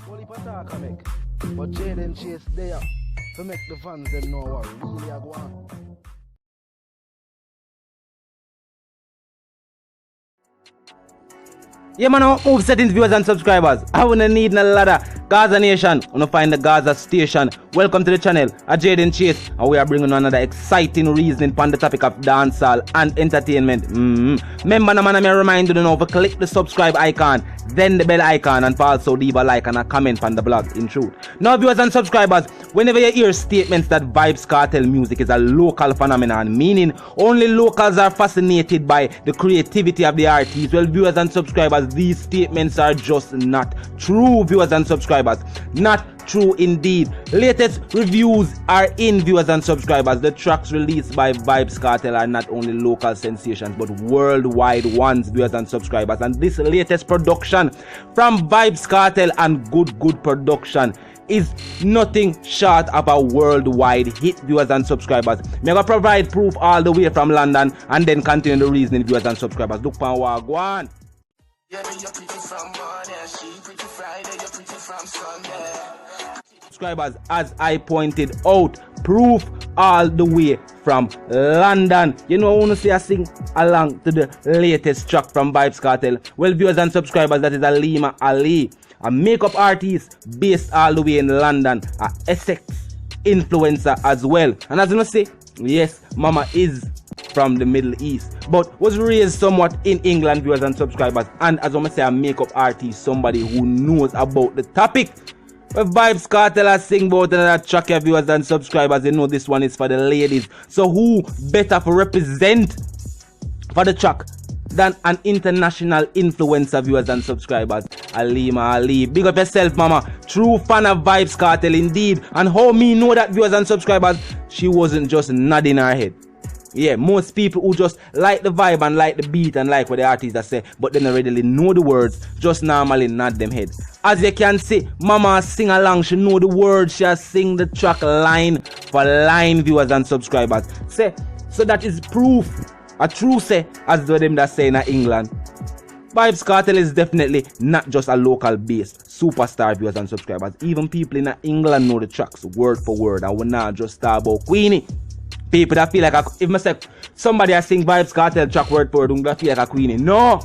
Only attack I make. But Jaden Chase there to make the fans them know what really I go on. Yeah man, move settings, viewers and subscribers. I wanna need a ladder. Gaza Nation, wanna find the Gaza Station. Welcome to the channel, Jaden Chase, and we are bringing another exciting reasoning on the topic of dancehall and entertainment. Remember, man, I remind you to know to click the subscribe icon, then the bell icon, and also leave a like and a comment on the blog. In truth, now viewers and subscribers, whenever you hear statements that Vybz Kartel music is a local phenomenon, meaning only locals are fascinated by the creativity of the artists, well, viewers and subscribers, these statements are just not true, viewers and subscribers. Not true indeed. Latest reviews are in, viewers and subscribers. The tracks released by Vybz Kartel are not only local sensations but worldwide ones, viewers and subscribers. And this latest production from Vybz Kartel and Good Production is nothing short of a worldwide hit, viewers and subscribers. I'm going to provide proof all the way from London and then continue the reasoning, viewers and subscribers. Look for Wagwan. Yeah, you're pretty from Monday, she pretty Friday, you're pretty from Sunday. Subscribers, as I pointed out, proof all the way from London. You know, I want to say I sing along to the latest track from Vybz Kartel. Well, viewers and subscribers, that is Alima Ali, a makeup artist based all the way in London, a Essex influencer as well. And as you know, say, yes, Mama is from the Middle East, but was raised somewhat in England, viewers and subscribers. And as I say, a makeup artist, somebody who knows about the topic. If Vybz Kartel has sing about another track, viewers and subscribers, you know this one is for the ladies. So who better for represent for the track than an international influencer, viewers and subscribers, Alima Ali. Big up yourself, mama. True fan of Vybz Kartel indeed. And how me know that, viewers and subscribers, she wasn't just nodding her head. Yeah, most people who just like the vibe and like the beat and like what the artists are say, but they don't really know the words, just normally nod them head. As you can see, mama sing along, she know the words, she sing the track line for line, viewers and subscribers. Say, so that is proof, a true say, as the them that say in England. Vybz Kartel is definitely not just a local based superstar, viewers and subscribers. Even people in England know the tracks word for word, and we're not just talk about Queenie. People that feel like if I say somebody I sing Vybz Kartel track word for word, don't feel like a Queenie. No,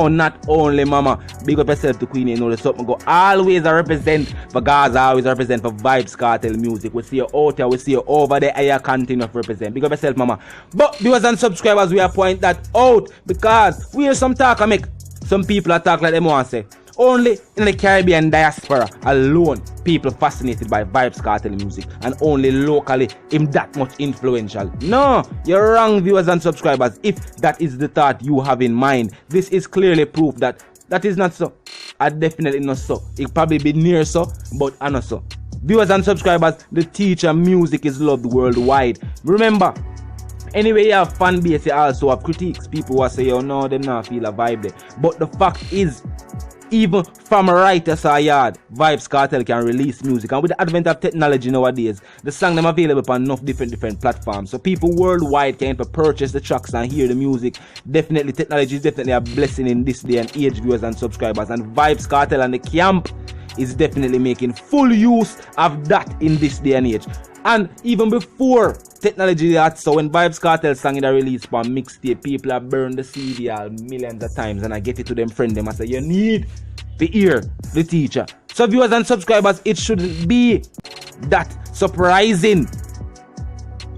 not only mama. Big up yourself to Queenie, you know the something go. Always I represent for Gaza, always I represent for Vybz Kartel music. We see you out here, we see you over there, and you continue to represent. Big up yourself, mama. But viewers and subscribers, we are point that out because we hear some talk and make some people that talk like them want to say. Only in the Caribbean diaspora alone, people fascinated by Vybz Kartel music, and only locally him that much influential. No, you're wrong, viewers and subscribers. If that is the thought you have in mind, this is clearly proof that that is not so. I definitely not so. It probably be near so, but I not so. Viewers and subscribers, the teacher music is loved worldwide. Remember, anyway, you have fan base, you also have critiques. People who say, oh no, them not feel a vibe there. But the fact is, even from a writer's yard, Vybz Kartel can release music, and with the advent of technology nowadays, the song them available on enough different platforms, so people worldwide can purchase the tracks and hear the music. Definitely, technology is definitely a blessing in this day and age, viewers and subscribers, and Vybz Kartel and the camp is definitely making full use of that in this day and age. And even before technology that, so when Vybz Kartel sang in a release for mixtape, people have burned the CD millions of times, and I get it to them friend them. I say you need to hear the teacher. So viewers and subscribers, it shouldn't be that surprising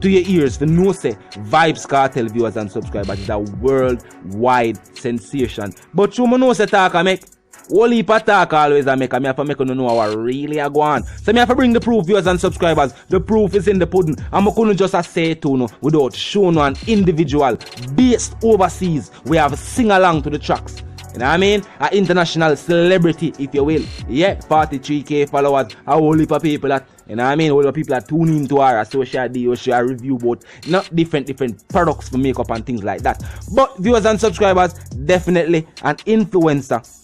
to your ears for no say Vybz Kartel, viewers and subscribers, is a worldwide sensation. But you know say talk I make. Whole heap of talk always I make, and me have to make you know how I really are going. So me have to bring the proof, viewers and subscribers. The proof is in the pudding. And I couldn't just say it to you without showing an individual based overseas. We have sing along to the tracks. You know what I mean? An international celebrity, if you will. Yeah, 43k followers. A whole heap of people that, you know what I mean? A whole heap of people that tune into our social deal, share review about not different products for makeup and things like that. But viewers and subscribers, definitely an influencer.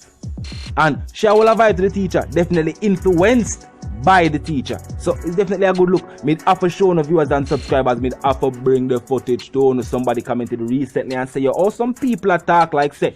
And she will have to the teacher, definitely influenced by the teacher. So it's definitely a good look. Me have to show no viewers and subscribers, me have to bring the footage to somebody commented recently and say, yo, oh, some people talk like say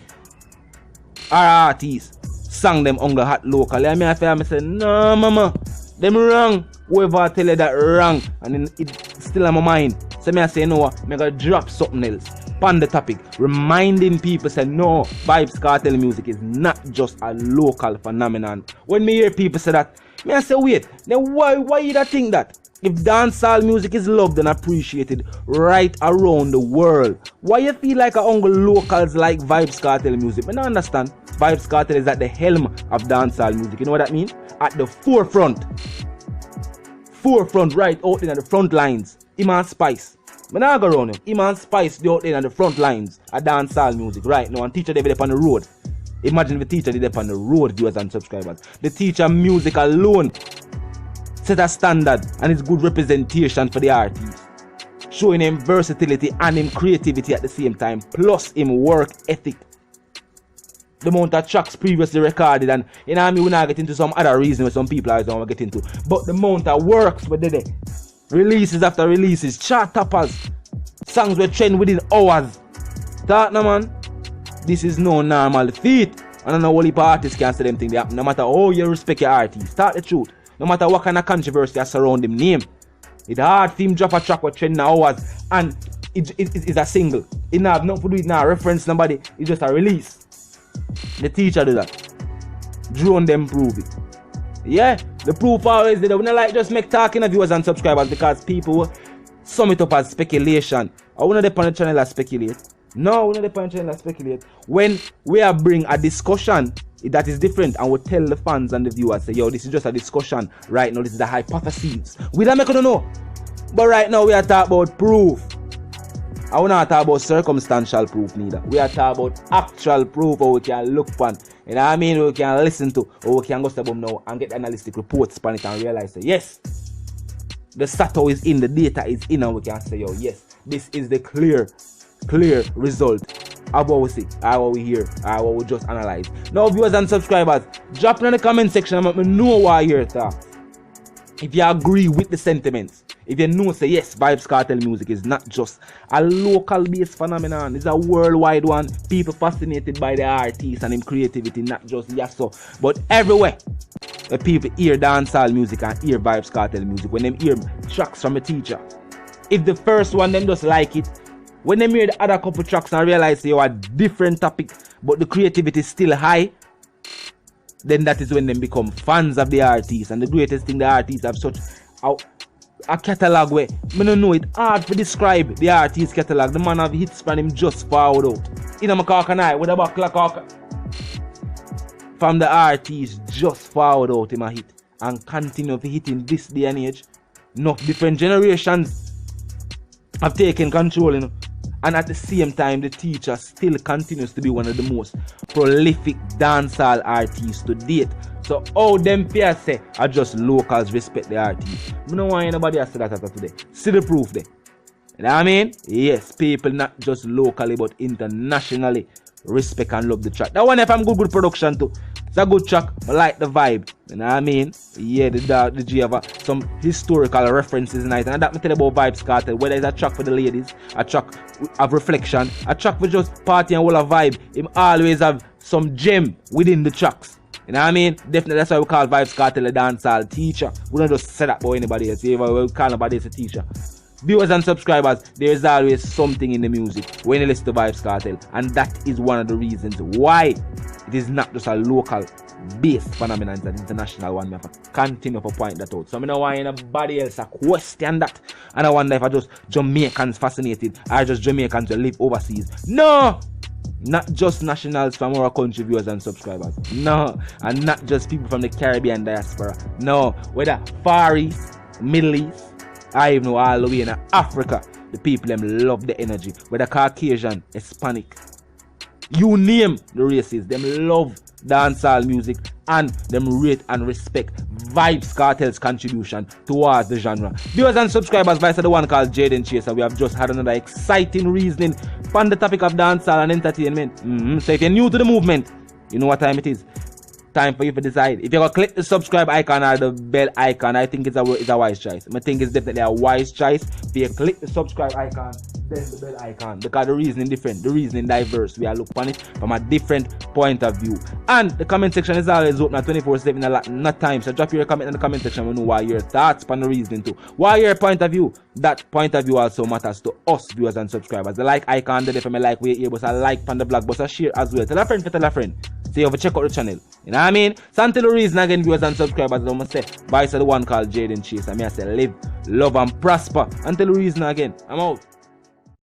our artists sang them Ungle Hot locally. I mean, I say, no, mama, them wrong. Whoever tell you that wrong, and then it's still in my mind. So I say, no, I'm going to drop something else on the topic, reminding people, say, no, Vybz Kartel music is not just a local phenomenon. When me hear people say that, I say, wait, then why you don't think that? If dancehall music is loved and appreciated right around the world, why you feel like a only locals like Vybz Kartel music? I don't understand. Vybz Kartel is at the helm of dancehall music. You know what that means? At the forefront. Forefront, right out there at the front lines. Iman Spice. I don't go around him. Iman Spice the out there at the front lines of dancehall music right now. And teacher they be up on the road. Imagine the teacher they up on the road, viewers and subscribers. The teacher music alone set a standard and it's good representation for the artist, showing him versatility and him creativity at the same time, plus him work ethic. The amount of tracks previously recorded, and you know what I mean, we not get into some other reason with some people I don't want to get into, but the amount of works were there, releases after releases, chart toppers, songs were trend within hours. That no man, this is no normal feat. And I know all the artists can say them things, no matter how you respect your artist. Start the truth. No matter what kind of controversy that surround him name, it's hard for him drop a track with trend in hours and it's a single. It not have nothing to do with now reference somebody, it's just a release. The teacher do that. Drone them prove it. Yeah, the proof always there. We don't like just make talking of viewers and subscribers because people sum it up as speculation. I wanna depend on the channel as speculate. No, we not depend on the channel as speculate. When we are bring a discussion that is different and we tell the fans and the viewers, say, yo, this is just a discussion right now, this is a hypothesis. We don't make it know. But right now we are talking about proof. I will not talk about circumstantial proof neither. We are talking about actual proof or we can look upon. You know what I mean? We can listen to or we can go step up now and get analytic reports upon it and realize that yes, the SATO is in, the data is in, and we can say, yo, yes, this is the clear result of what we see, what we hear, what we just analyze. Now, viewers and subscribers, drop in the comment section and let me know why you're here. If you agree with the sentiments, if you know, say yes, Vybz Kartel music is not just a local based phenomenon, it's a worldwide one. People fascinated by the artist and his creativity, not just Yasso, but everywhere. The people hear dancehall music and hear Vybz Kartel music, when them hear tracks from a teacher, if the first one them just like it, when they hear the other couple tracks and realize they are a different topic, but the creativity is still high, then that is when they become fans of the artist. And the greatest thing the artists have such a catalog where I don't know, it's hard to describe the artist catalog. The man have hits from him just forward out. In a eye with a back clock from the artist just forward out in a hit and continue to hit in this day and age. Enough different generations have taken control, you know. And at the same time, the teacher still continues to be one of the most prolific dancehall artists to date. So all them peers say are just locals respect the artist. I don't want anybody else to say that after today. See the proof there. You know what I mean? Yes, people not just locally but internationally respect and love the track. That one if I'm good production too. It's a good track. I like the vibe. You know what I mean? Yeah, the G have some historical references in it. And that me tell you about Vybz Kartel. Whether it's a track for the ladies, a track of reflection, a track for just party and all a vibe, him always have some gem within the tracks. You know what I mean? Definitely that's why we call Vybz Kartel a dancehall teacher. We don't just say that about anybody else. We call nobody else a teacher. Viewers and subscribers, there is always something in the music when you listen to Vybz Kartel, and that is one of the reasons why it is not just a local based phenomenon, it's an international one. We have to continue to point that out. So I don't want anybody else to question that, and I wonder if I just Jamaicans fascinated or just Jamaicans to live overseas. No! Not just nationals from our country, viewers and subscribers. No, and not just people from the Caribbean diaspora. No, whether Far East, Middle East, I even know all the way in Africa, the people them love the energy. Whether Caucasian, Hispanic, you name the races, them love dancehall music and them rate and respect Vybz Kartel's contribution towards the genre. Viewers and subscribers, vice the one called Jaden Chaser, we have just had another exciting reasoning on the topic of dancehall and entertainment. So if you're new to the movement, you know what time it is. time for you to decide. If you're gonna click the subscribe icon or the bell icon, I think it's a wise choice. I think it's definitely a wise choice. If you click the subscribe icon, then the bell icon, because the reasoning different, the reasoning diverse. We are looking upon it from a different point of view. And the comment section is always open at 24/7 a lot, not time. So drop your comment in the comment section. We know why your thoughts on the reasoning too. Why your point of view? That point of view also matters to us viewers and subscribers. The like icon, the for me like we able to like on the blog, but share as well. Tell a friend, tell a friend. See over check out the channel. You know what I mean? So until the reason again, viewers and subscribers, I'm gonna say bye to the one called Jaden Chase. I mean I say live, love and prosper. Until the reason again, I'm out.